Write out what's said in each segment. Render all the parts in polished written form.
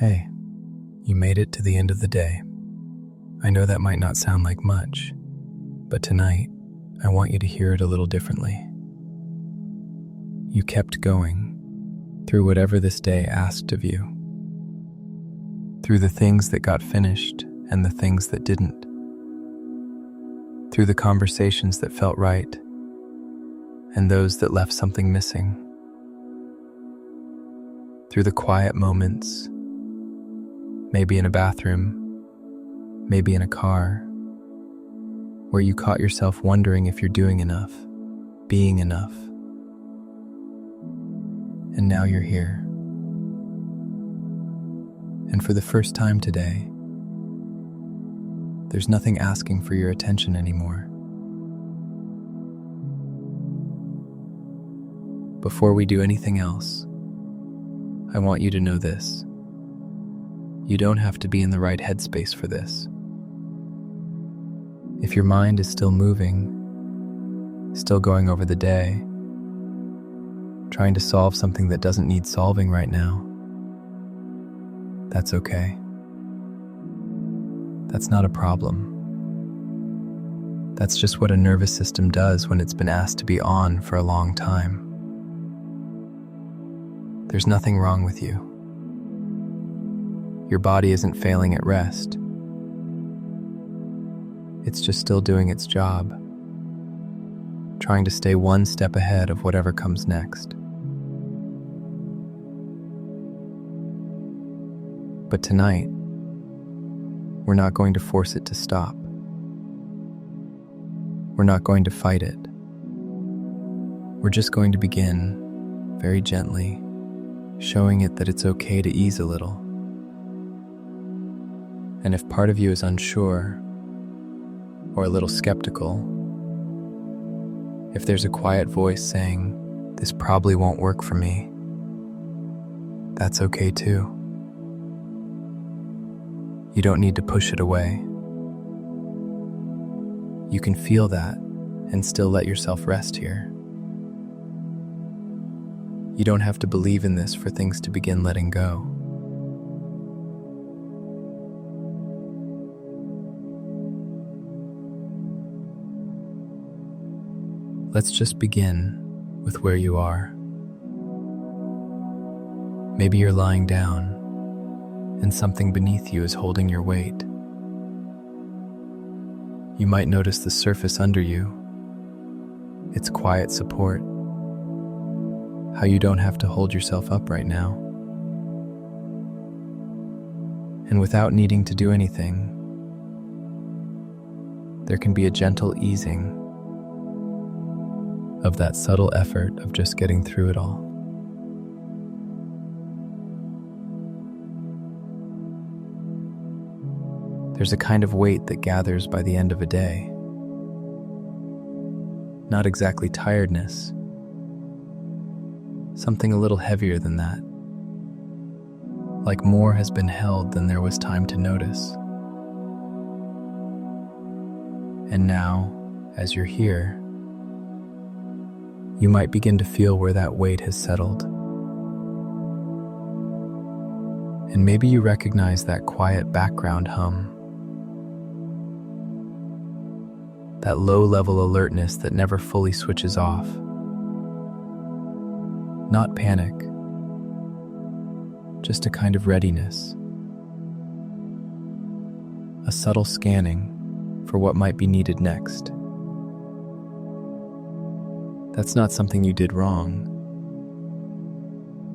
Hey, you made it to the end of the day. I know that might not sound like much, but tonight, I want you to hear it a little differently. You kept going, through whatever this day asked of you. Through the things that got finished and the things that didn't. Through the conversations that felt right and those that left something missing. Through the quiet moments, maybe in a bathroom, maybe in a car, where you caught yourself wondering if you're doing enough, being enough. And now you're here. And for the first time today, there's nothing asking for your attention anymore. Before we do anything else, I want you to know this. You don't have to be in the right headspace for this. If your mind is still moving, still going over the day, trying to solve something that doesn't need solving right now, that's okay. That's not a problem. That's just what a nervous system does when it's been asked to be on for a long time. There's nothing wrong with you. Your body isn't failing at rest. It's just still doing its job, trying to stay one step ahead of whatever comes next. But tonight, we're not going to force it to stop. We're not going to fight it. We're just going to begin, very gently, showing it that it's okay to ease a little. And if part of you is unsure, or a little skeptical, if there's a quiet voice saying, "This probably won't work for me," that's okay too. You don't need to push it away. You can feel that and still let yourself rest here. You don't have to believe in this for things to begin letting go. Let's just begin with where you are. Maybe you're lying down and something beneath you is holding your weight. You might notice the surface under you, its quiet support, how you don't have to hold yourself up right now. And without needing to do anything, there can be a gentle easing of that subtle effort of just getting through it all. There's a kind of weight that gathers by the end of a day. Not exactly tiredness, something a little heavier than that. Like more has been held than there was time to notice. And now, as you're here, you might begin to feel where that weight has settled. And maybe you recognize that quiet background hum, that low-level alertness that never fully switches off. Not panic, just a kind of readiness. A subtle scanning for what might be needed next. That's not something you did wrong.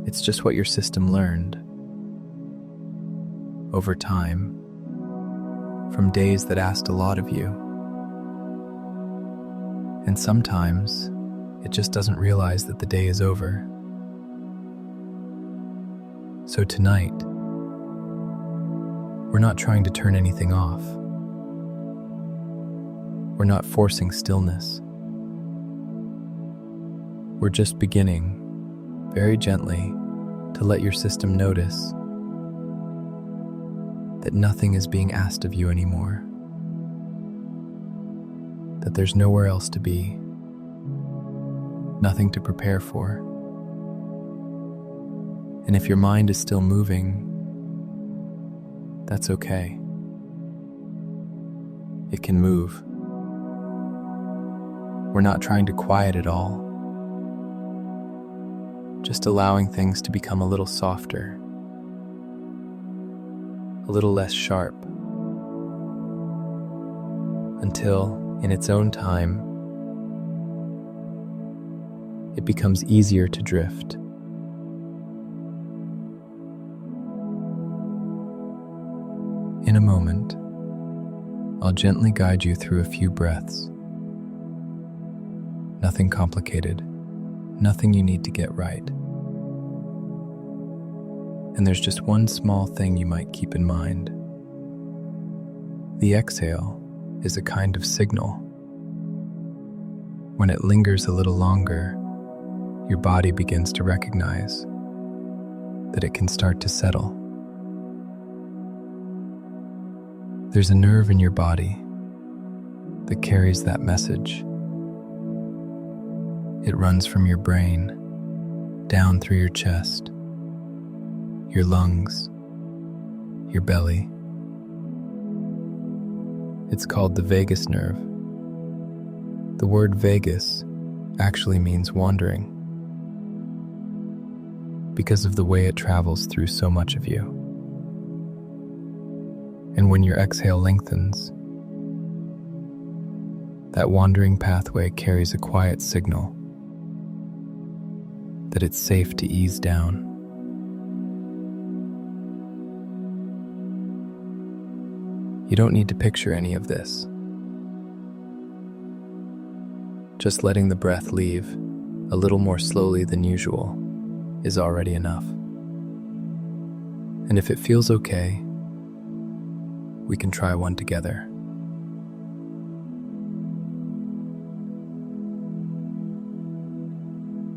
It's just what your system learned. Over time, from days that asked a lot of you. And sometimes, it just doesn't realize that the day is over. So tonight, we're not trying to turn anything off. We're not forcing stillness. We're just beginning, very gently, to let your system notice that nothing is being asked of you anymore. That there's nowhere else to be, nothing to prepare for. And if your mind is still moving, That's okay. It can move. We're not trying to quiet it all, just allowing things to become a little softer, a little less sharp, until, in its own time, it becomes easier to drift. In a moment, I'll gently guide you through a few breaths. Nothing complicated, nothing you need to get right. And there's just one small thing you might keep in mind. The exhale is a kind of signal. When it lingers a little longer, your body begins to recognize that it can start to settle. There's a nerve in your body that carries that message. It runs from your brain, down through your chest, your lungs, your belly. It's called the vagus nerve. The word vagus actually means wandering, because of the way it travels through so much of you. And when your exhale lengthens, that wandering pathway carries a quiet signal that it's safe to ease down. You don't need to picture any of this. Just letting the breath leave a little more slowly than usual is already enough. And if it feels okay, we can try one together.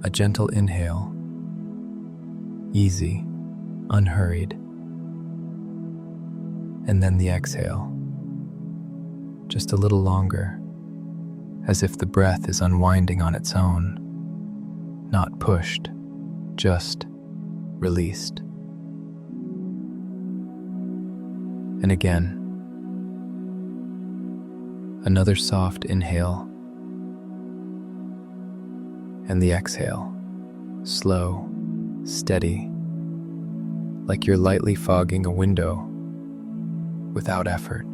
A gentle inhale, easy, unhurried, and then the exhale, just a little longer, as if the breath is unwinding on its own, not pushed, just released. And again, another soft inhale, and the exhale, slow, steady, like you're lightly fogging a window without effort.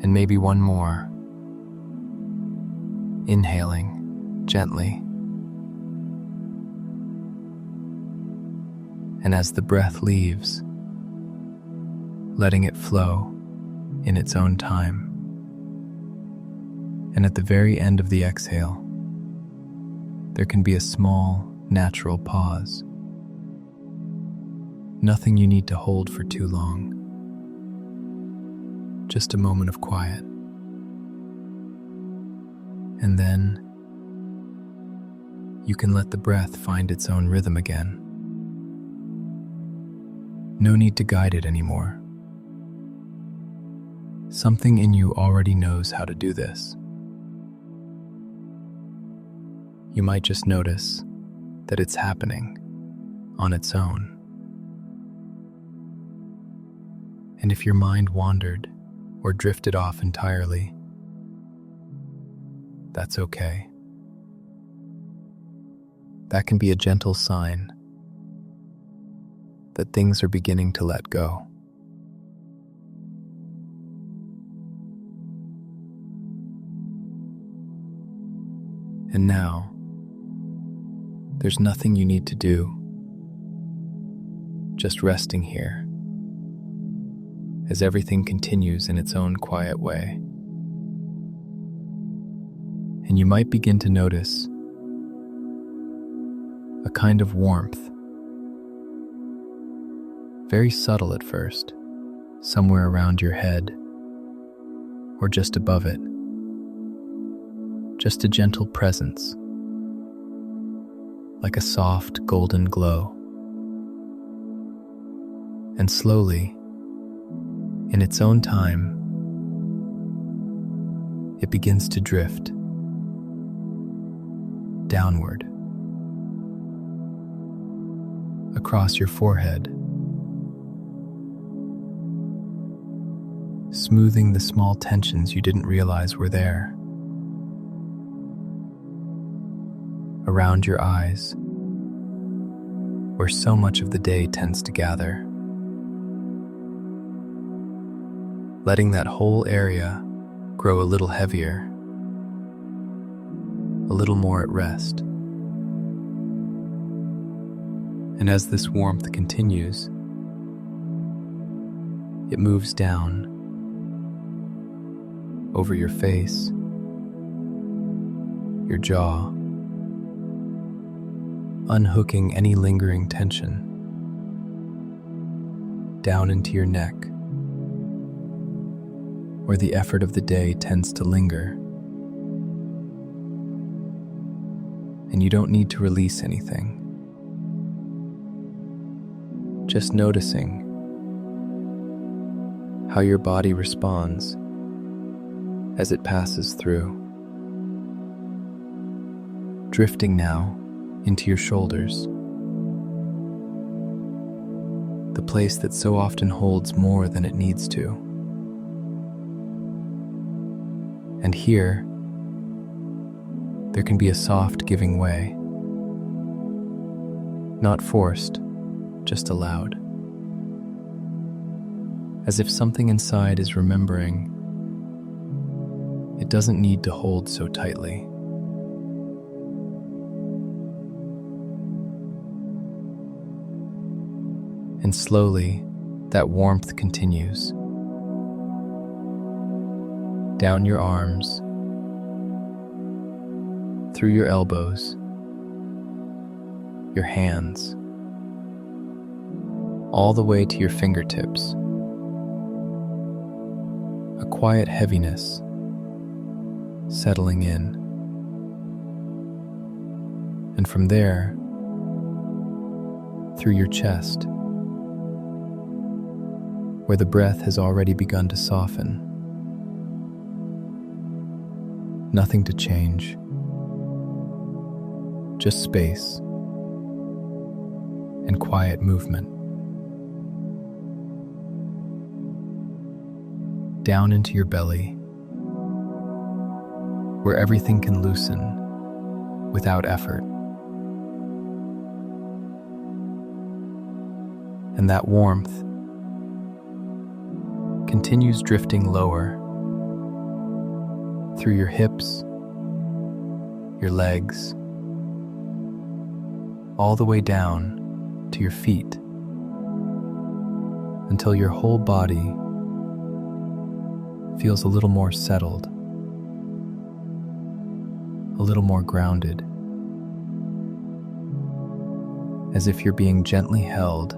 And maybe one more, inhaling gently. And as the breath leaves, letting it flow in its own time. And at the very end of the exhale, there can be a small, natural pause. Nothing you need to hold for too long. Just a moment of quiet. And then you can let the breath find its own rhythm again. No need to guide it anymore. Something in you already knows how to do this. You might just notice that it's happening on its own. And if your mind wandered or drifted off entirely, that's okay. That can be a gentle sign that things are beginning to let go. And now, there's nothing you need to do, just resting here, as everything continues in its own quiet way. And you might begin to notice a kind of warmth, very subtle at first, somewhere around your head or just above it. Just a gentle presence, like a soft golden glow. And slowly, in its own time, it begins to drift downward, across your forehead, smoothing the small tensions you didn't realize were there. Around your eyes, where so much of the day tends to gather. Letting that whole area grow a little heavier, a little more at rest. And as this warmth continues, it moves down over your face, your jaw, unhooking any lingering tension, down into your neck, where the effort of the day tends to linger. And you don't need to release anything. Just noticing how your body responds as it passes through. Drifting now into your shoulders, the place that so often holds more than it needs to. And here, there can be a soft giving way, not forced, just allowed. As if something inside is remembering it doesn't need to hold so tightly. And slowly, that warmth continues. Down your arms, through your elbows, your hands, all the way to your fingertips. A quiet heaviness settling in. And from there, through your chest, where the breath has already begun to soften. Nothing to change, just space and quiet movement. Down into your belly, where everything can loosen without effort. And that warmth continues drifting lower through your hips, your legs, all the way down to your feet, until your whole body feels a little more settled, a little more grounded, as if you're being gently held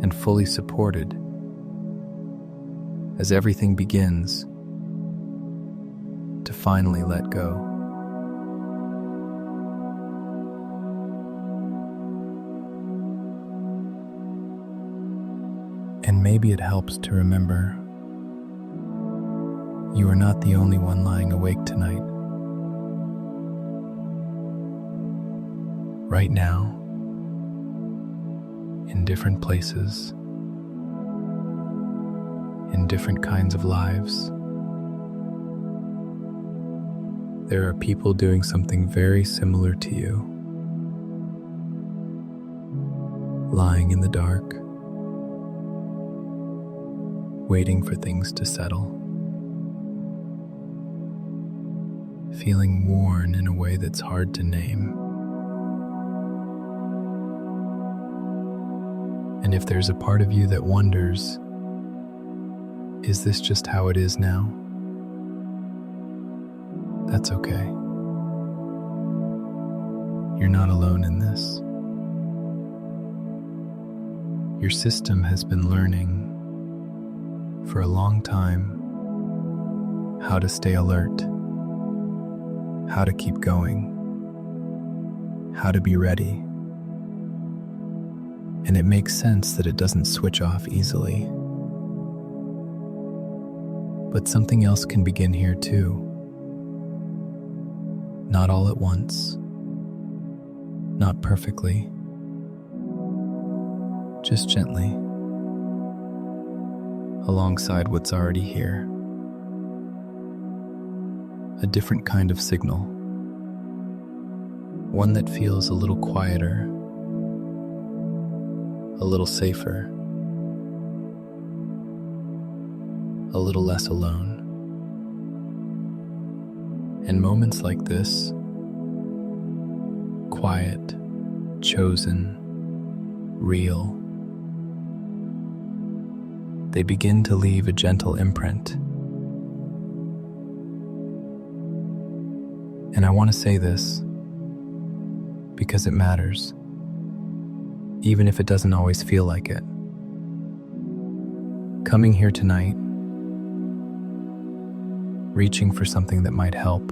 and fully supported as everything begins to finally let go. And maybe it helps to remember you are not the only one lying awake tonight. Right now, in different places, in different kinds of lives, there are people doing something very similar to you. Lying in the dark, waiting for things to settle, feeling worn in a way that's hard to name. And if there's a part of you that wonders, is this just how it is now? That's okay. You're not alone in this. Your system has been learning for a long time how to stay alert, how to keep going, how to be ready. And it makes sense that it doesn't switch off easily. But something else can begin here too. Not all at once, not perfectly, just gently. alongside what's already here. A different kind of signal, one that feels a little quieter, a little safer, a little less alone. And moments like this, quiet, chosen, real, they begin to leave a gentle imprint. And I want to say this because it matters, even if it doesn't always feel like it. Coming here tonight, reaching for something that might help,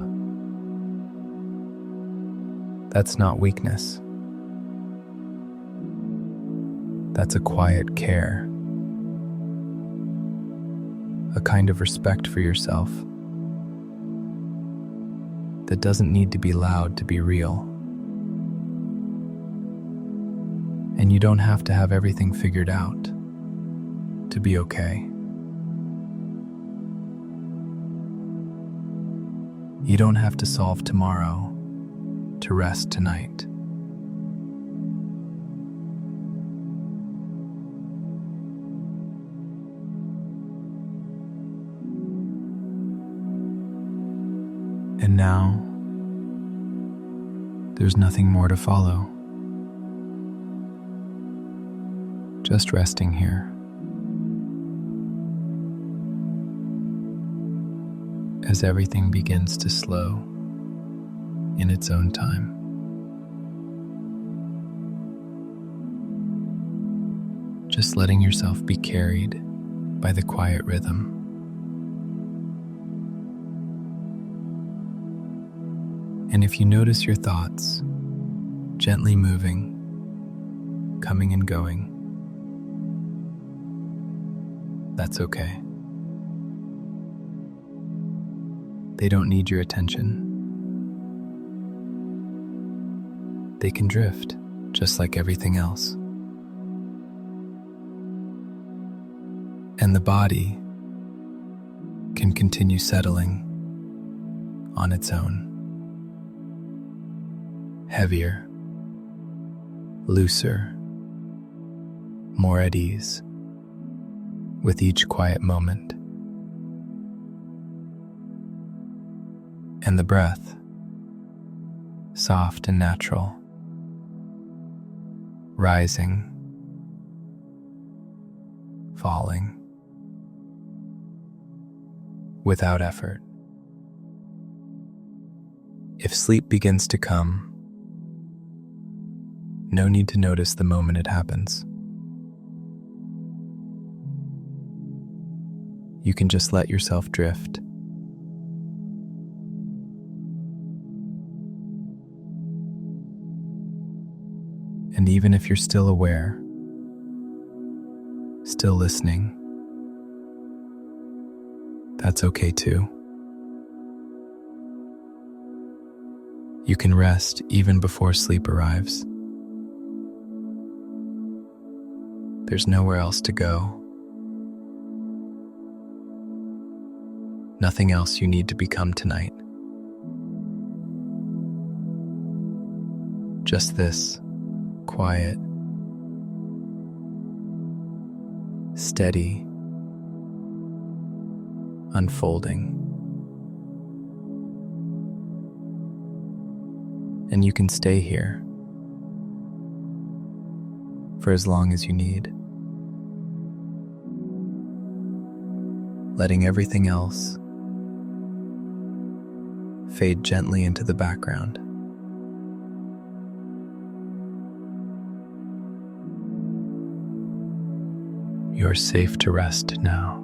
that's not weakness. That's a quiet care, a kind of respect for yourself that doesn't need to be loud to be real. And you don't have to have everything figured out to be okay. You don't have to solve tomorrow to rest tonight. And now, there's nothing more to follow. Just resting here. As everything begins to slow in its own time. Just letting yourself be carried by the quiet rhythm. And if you notice your thoughts gently moving, coming and going, that's okay. They don't need your attention. They can drift, just like everything else. And the body can continue settling on its own. Heavier, looser, more at ease with each quiet moment. And the breath, soft and natural, rising, falling, without effort. If sleep begins to come, no need to notice the moment it happens. You can just let yourself drift. And even if you're still aware, still listening, that's okay too. You can rest even before sleep arrives. There's nowhere else to go. Nothing else you need to become tonight. Just this, quiet, steady, unfolding. And you can stay here for as long as you need, letting everything else fade gently into the background. You're safe to rest now.